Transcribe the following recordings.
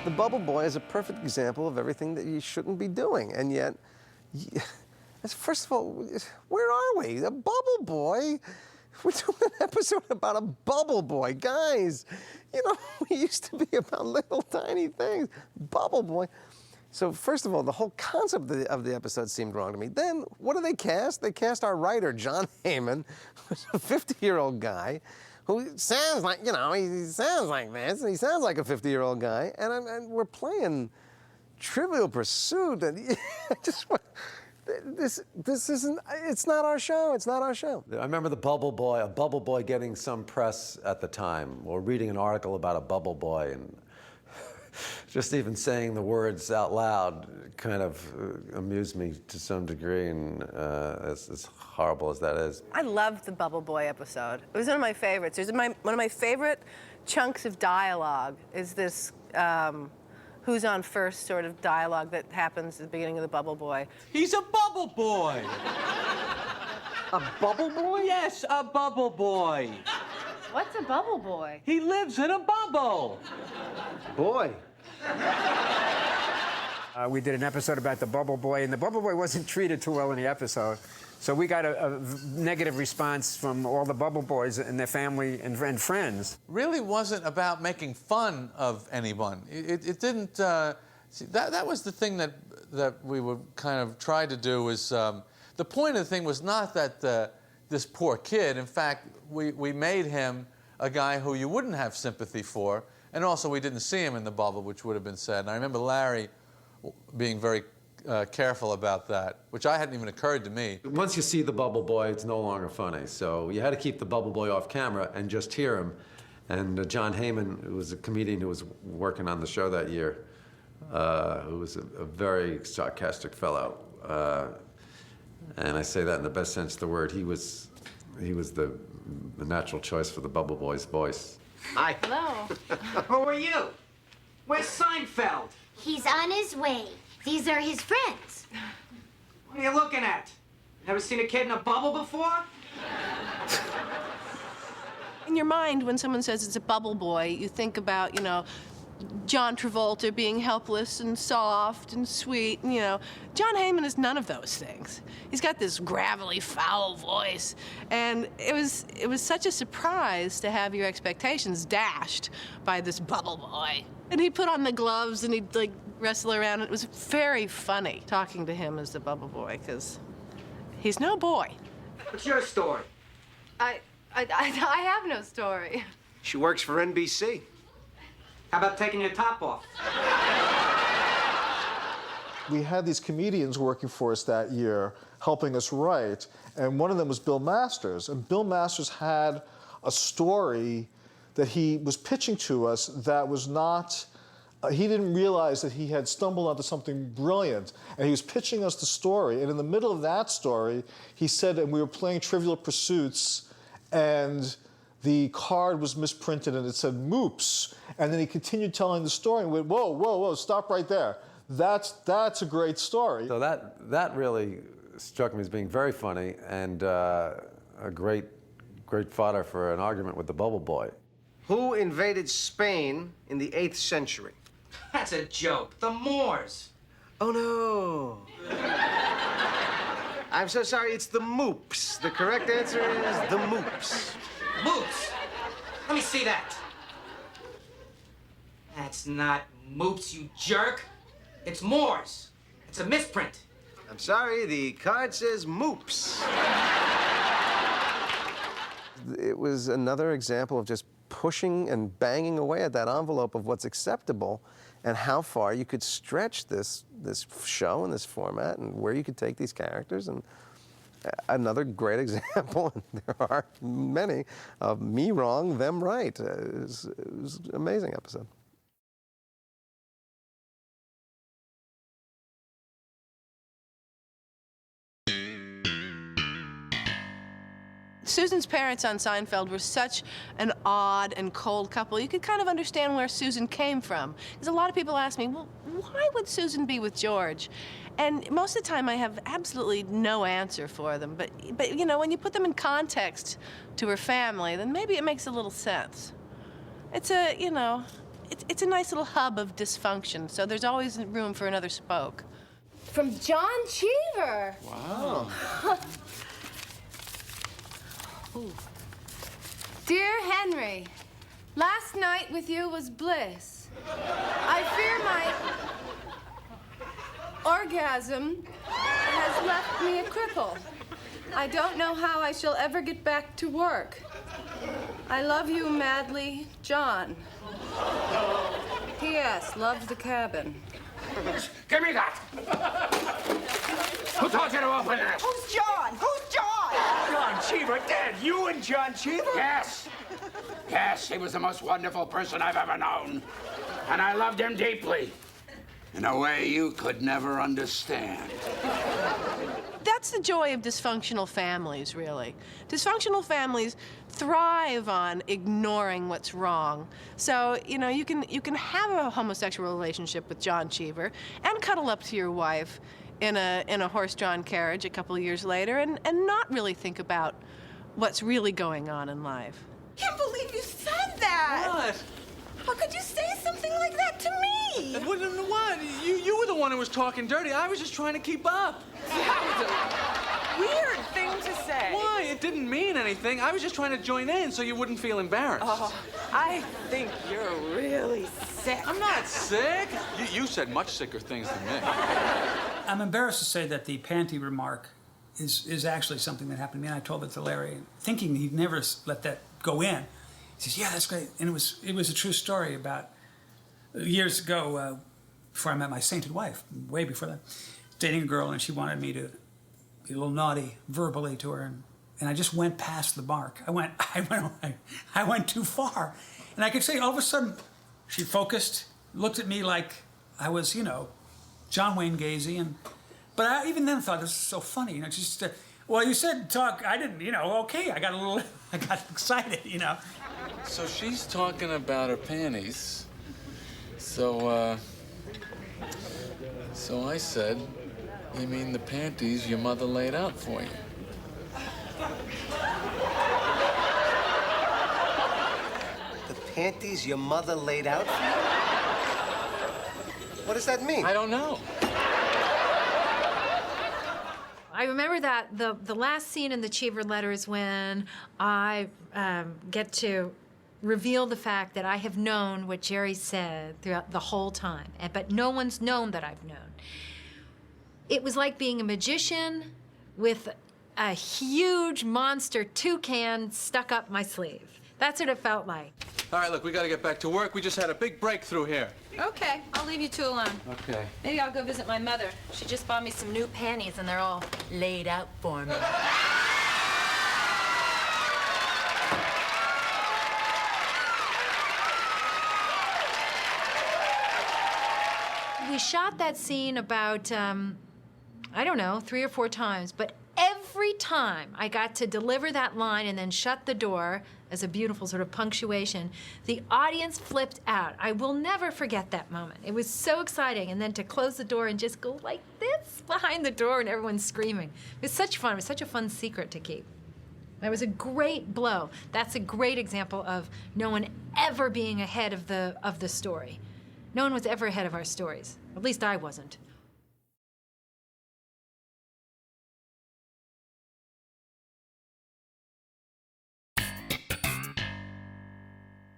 The Bubble Boy is a perfect example of everything that you shouldn't be doing, and yet, first of all, where are we? A Bubble Boy? We're doing an episode about a Bubble Boy. Guys, you know, we used to be about little tiny things. Bubble Boy. So first of all, the whole concept of the episode seemed wrong to me. Then, what do they cast? They cast our writer, John Heyman, who's a 50-year-old guy who sounds like, you know, he sounds like this, and he sounds like a 50-year-old guy, and we're playing Trivial Pursuit, and I just want... This isn't, it's not our show, it's not our show. I remember a Bubble Boy getting some press at the time, or reading an article about a Bubble Boy, and just even saying the words out loud kind of amused me to some degree, and as horrible as that is. I loved the Bubble Boy episode. It was one of my favorites. One of my favorite chunks of dialogue is this who's on first sort of dialogue that happens at the beginning of the Bubble Boy. He's a Bubble Boy. A Bubble Boy? Yes, a Bubble Boy. What's a Bubble Boy? He lives in a bubble. Boy. We did an episode about the Bubble Boy, and the Bubble Boy wasn't treated too well in the episode. So we got a negative response from all the Bubble Boys and their family and friends. Really wasn't about making fun of anyone. It didn't, see, that was the thing that we would kind of try to do was, the point of the thing was not that this poor kid, in fact, we made him a guy who you wouldn't have sympathy for, and also we didn't see him in the bubble, which would have been sad. And I remember Larry being very careful about that, which hadn't even occurred to me. Once you see the Bubble Boy, it's no longer funny. So you had to keep the Bubble Boy off camera and just hear him. And John Heyman, who was a comedian who was working on the show that year, who was a very sarcastic fellow. And I say that in the best sense of the word. He was the natural choice for the Bubble Boy's voice. Hi. Hello. Who are you? Where's Seinfeld? He's on his way. These are his friends. What are you looking at? Never seen a kid in a bubble before? In your mind, when someone says it's a Bubble Boy, you think about, you know, John Travolta being helpless and soft and sweet, and, you know. John Heyman is none of those things. He's got this gravelly, foul voice, and it was such a surprise to have your expectations dashed by this Bubble Boy. And he'd put on the gloves and he'd, like, wrestle around. It was very funny talking to him as the Bubble Boy, because he's no boy. What's your story? I have no story. She works for NBC. How about taking your top off? We had these comedians working for us that year, helping us write, and one of them was Bill Masters. And Bill Masters had a story that he was pitching to us that was not, he didn't realize that he had stumbled onto something brilliant. And he was pitching us the story, and in the middle of that story, he said, and we were playing Trivial Pursuits, and the card was misprinted and it said Moops. And then he continued telling the story and went, whoa, whoa, whoa, stop right there. That's a great story. So that really struck me as being very funny and a great fodder for an argument with the Bubble Boy. Who invaded Spain in the 8th century? That's a joke. The Moors. Oh, no. I'm so sorry, it's the Moops. The correct answer is the Moops. Moops. Let me see that. That's not Moops, you jerk. It's Moors. It's a misprint. I'm sorry, the card says Moops. It was another example of just pushing and banging away at that envelope of what's acceptable and how far you could stretch this show and this format and where you could take these characters. And another great example, and there are many, of me wrong, them right. It was an amazing episode. Susan's parents on Seinfeld were such an odd and cold couple. You could kind of understand where Susan came from. Because a lot of people ask me, well, why would Susan be with George? And most of the time I have absolutely no answer for them. But you know, when you put them in context to her family, then maybe it makes a little sense. It's a, you know, it's a nice little hub of dysfunction, so there's always room for another spoke. From John Cheever. Wow. Dear Henry, last night with you was bliss. I fear my orgasm has left me a cripple. I don't know how I shall ever get back to work. I love you madly, John. P.S. Loves the cabin. Give me that! Who told you to open it? Who's John? Who's John? John Cheever dead. You and John Cheever? Yes. Yes, he was the most wonderful person I've ever known. And I loved him deeply. In a way you could never understand. That's the joy of dysfunctional families, really. Dysfunctional families thrive on ignoring what's wrong. So, you know, you can have a homosexual relationship with John Cheever and cuddle up to your wife in a horse-drawn carriage a couple of years later and not really think about what's really going on in life. Can't believe you said that. What? How could you say something like that to me? What? You were the one who was talking dirty. I was just trying to keep up. That was a weird thing to say. Why? It didn't mean anything. I was just trying to join in so you wouldn't feel embarrassed. Oh, I think you're really sick. I'm not sick. You said much sicker things than me. I'm embarrassed to say that the panty remark is actually something that happened to me. And I told it to Larry, thinking he'd never let that go in. He says, "Yeah, that's great." And it was a true story about years ago, before I met my sainted wife, way before that, dating a girl, and she wanted me to be a little naughty verbally to her, and I just went past the mark. I went too far, and I could say all of a sudden, she focused, looked at me like I was, you know, John Wayne Gacy, but I even then thought this is so funny, you know, just. Well, you said talk. I didn't, you know. Okay, I got excited, you know. So she's talking about her panties. So I said, "You mean the panties your mother laid out for you?" The panties your mother laid out for you? What does that mean? I don't know. I remember that the last scene in the Cheever letter is when I get to reveal the fact that I have known what Jerry said throughout the whole time, but no one's known that I've known. It was like being a magician with a huge monster toucan stuck up my sleeve. That's what it felt like. All right, look, we got to get back to work. We just had a big breakthrough here. Okay, I'll leave you two alone. Okay. Maybe I'll go visit my mother. She just bought me some new panties, and they're all laid out for me. We shot that scene about, I don't know, 3 or 4 times, but every time I got to deliver that line and then shut the door as a beautiful sort of punctuation, the audience flipped out. I will never forget that moment. It was so exciting. And then to close the door and just go like this behind the door and everyone's screaming. It was such fun. It was such a fun secret to keep. It was a great blow. That's a great example of no one ever being ahead of the story. No one was ever ahead of our stories. At least I wasn't.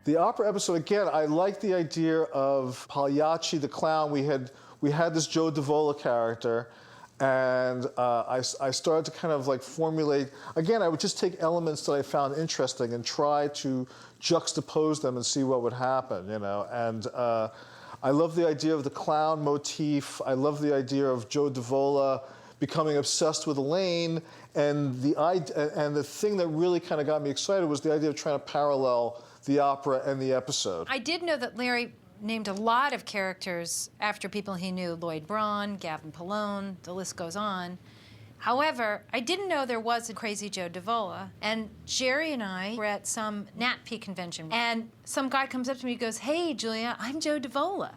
The opera episode, again, I like the idea of Pagliacci the clown. We had this Joe Davola character, and I started to kind of like formulate, again, I would just take elements that I found interesting and try to juxtapose them and see what would happen, you know. And I love the idea of the clown motif. I love the idea of Joe Davola becoming obsessed with Elaine, and the thing that really kind of got me excited was the idea of trying to parallel the opera and the episode. I did know that Larry named a lot of characters after people he knew, Lloyd Braun, Gavin Polone, the list goes on. However, I didn't know there was a crazy Joe Davola, and Jerry and I were at some NatP convention, and some guy comes up to me and goes, "Hey, Julia, I'm Joe Davola."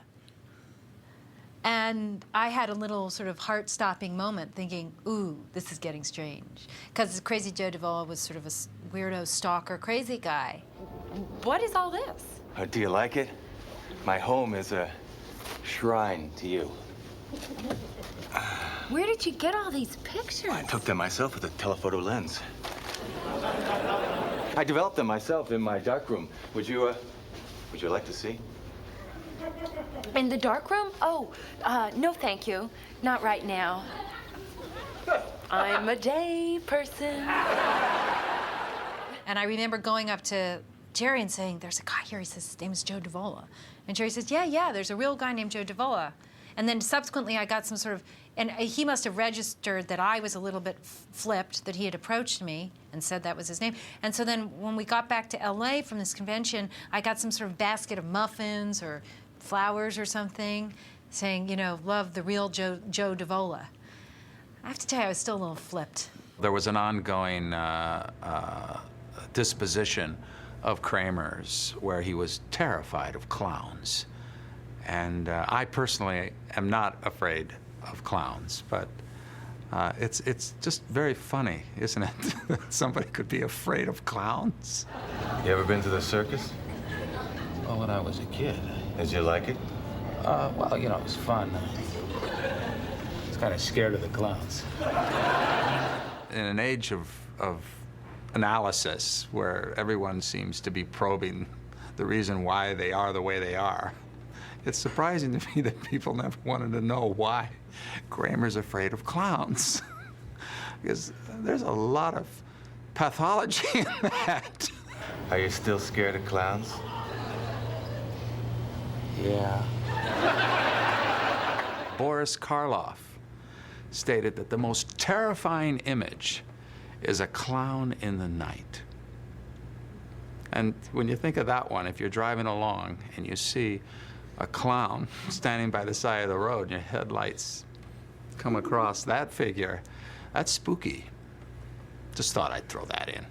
And I had a little sort of heart-stopping moment thinking, ooh, this is getting strange. Because Crazy Joe Davola was sort of a weirdo, stalker, crazy guy. What is all this? Do you like it? My home is a shrine to you. Where did you get all these pictures? I took them myself with a telephoto lens. I developed them myself in my darkroom. Would you like to see? In the dark room? Oh, no thank you. Not right now. I'm a day person. And I remember going up to Jerry and saying, there's a guy here, he says his name is Joe Davola. And Jerry says, yeah, there's a real guy named Joe Davola. And then subsequently I got some sort of, and he must have registered that I was a little bit flipped, that he had approached me and said that was his name. And so then when we got back to LA from this convention, I got some sort of basket of muffins or flowers or something saying, love the real Joe Davola. I have to tell you, I was still a little flipped. There was an ongoing disposition of Kramer's where he was terrified of clowns. And I personally am not afraid of clowns, but it's just very funny, isn't it? That somebody could be afraid of clowns. You ever been to the circus? Well, when I was a kid. Did you like it? Well, it was fun. I was kind of scared of the clowns. In an age of analysis where everyone seems to be probing the reason why they are the way they are, it's surprising to me that people never wanted to know why Kramer's afraid of clowns. Because there's a lot of pathology in that. Are you still scared of clowns? Yeah. Boris Karloff stated that the most terrifying image is a clown in the night. And when you think of that one, if you're driving along and you see a clown standing by the side of the road and your headlights come across that figure, that's spooky. Just thought I'd throw that in.